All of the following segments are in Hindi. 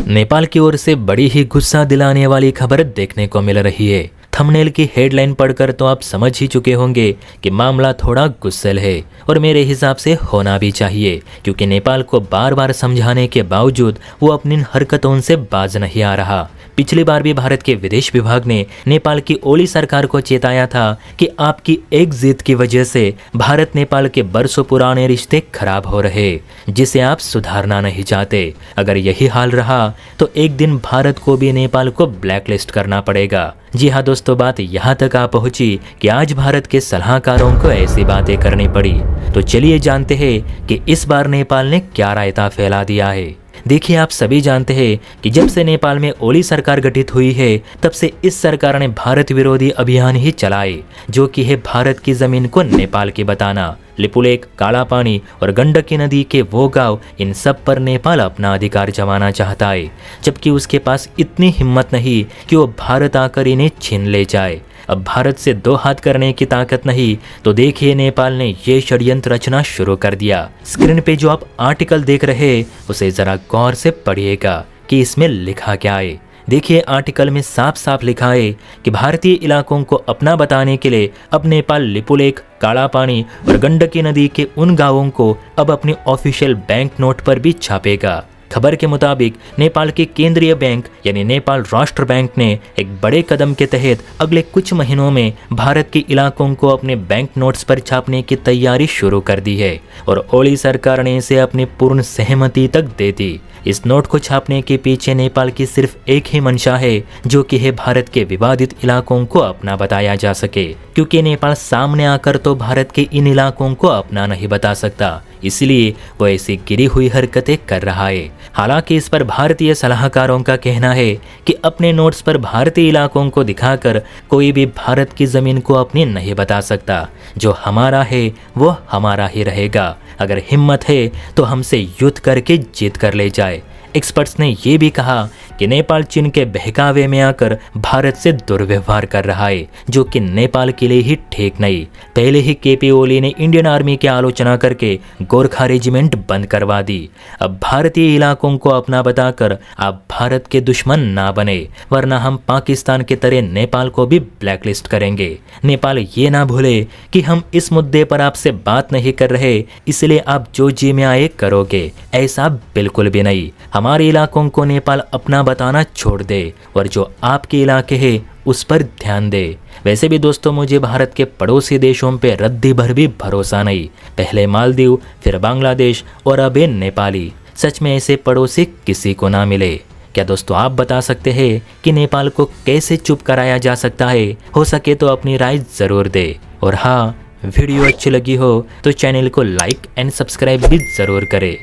नेपाल की ओर से बड़ी ही गुस्सा दिलाने वाली खबर देखने को मिल रही है। थंबनेल की हेडलाइन पढ़कर तो आप समझ ही चुके होंगे कि मामला थोड़ा गुस्सेल है और मेरे हिसाब से होना भी चाहिए, क्योंकि नेपाल को बार बार समझाने के बावजूद वो अपनी हरकतों से बाज नहीं आ रहा। पिछली बार भी भारत के विदेश विभाग ने नेपाल की ओली सरकार को चेताया था कि आपकी एक जिद की वजह से भारत नेपाल के बरसों पुराने रिश्ते खराब हो रहे, जिसे आप सुधारना नहीं चाहते। अगर यही हाल रहा तो एक दिन भारत को भी नेपाल को ब्लैकलिस्ट करना पड़ेगा। जी हाँ दोस्तों, बात यहाँ तक आ पहुंची कि आज भारत के सलाहकारों को ऐसी बातें करनी पड़ी। तो चलिए जानते हैं कि इस बार नेपाल ने क्या रायता फैला दिया है। देखिए, आप सभी जानते हैं कि जब से नेपाल में ओली सरकार गठित हुई है तब से इस सरकार ने भारत विरोधी अभियान ही चलाए, जो कि है भारत की जमीन को नेपाल की बताना। लिपुलेख, काला पानी और गंडकी नदी के वो गांव, इन सब पर नेपाल अपना अधिकार जमाना चाहता है, जबकि उसके पास इतनी हिम्मत नहीं कि वो भारत आकर इन्हें छीन ले जाए। अब भारत से दो हाथ करने की ताकत नहीं, तो देखिए नेपाल ने ये षड्यंत्र रचना शुरू कर दिया। स्क्रीन पे जो आप आर्टिकल देख रहे हैं उसे जरा गौर से पढ़िएगा कि इसमें लिखा क्या है। देखिए, आर्टिकल में साफ साफ लिखा है कि भारतीय इलाकों को अपना बताने के लिए अब नेपाल लिपुलेख, काला पानी और गंडकी नदी के उन गांवों को अब अपने ऑफिशियल बैंक नोट पर भी छापेगा। खबर के मुताबिक नेपाल के केंद्रीय बैंक यानी नेपाल राष्ट्र बैंक ने एक बड़े कदम के तहत अगले कुछ महीनों में भारत के इलाकों को अपने बैंक नोट्स पर छापने की तैयारी शुरू कर दी है और ओली सरकार ने इसे अपनी पूर्ण सहमति तक दे दी। इस नोट को छापने के पीछे नेपाल की सिर्फ एक ही मंशा है, जो कि है भारत के विवादित इलाकों को अपना बताया जा सके, क्योंकि नेपाल सामने आकर तो भारत के इन इलाकों को अपना नहीं बता सकता, इसलिए वो ऐसी गिरी हुई हरकतें कर रहा है। हालांकि इस पर भारतीय सलाहकारों का कहना है कि अपने नोट्स पर भारतीय इलाकों को दिखाकर कोई भी भारत की जमीन को अपनी नहीं बता सकता। जो हमारा है वो हमारा ही रहेगा। अगर हिम्मत है तो हमसे युद्ध करके जीत कर ले जाए। एक्सपर्ट्स ने ये भी कहा कि नेपाल चीन के बहकावे में आकर भारत से दुर्व्यवहार कर रहा है, जो कि नेपाल के लिए ही ठीक नहीं। पहले ही केपी ओली ने इंडियन आर्मी की आलोचना करके गोरखा रेजिमेंट बंद करवा दी। अब भारतीय इलाकों को अपना बताकर आप भारत के दुश्मन ना बने, वरना हम पाकिस्तान के तरह नेपाल को भी ब्लैकलिस्ट करेंगे। नेपाल ये ना भूले कि हम इस मुद्दे पर आपसे बात नहीं कर रहे, इसलिए आप जो जी में आए करोगे, ऐसा बिल्कुल भी नहीं। हमारे इलाकों को नेपाल अपना बताना छोड़ दे और जो आपके इलाके हैं उस पर ध्यान दे। वैसे भी दोस्तों, मुझे भारत के पड़ोसी देशों पे रद्दी भर भी भरोसा नहीं। पहले मालदीव, फिर बांग्लादेश और अब ये नेपाली। सच में ऐसे पड़ोसी किसी को ना मिले। क्या दोस्तों आप बता सकते हैं कि नेपाल को कैसे चुप कराया जा सकता है? हो सके तो अपनी राय जरूर दे। और हाँ, वीडियो अच्छी लगी हो तो चैनल को लाइक एंड सब्सक्राइब भी जरूर करें।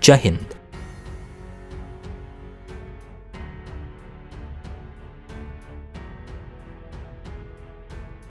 जय हिंद।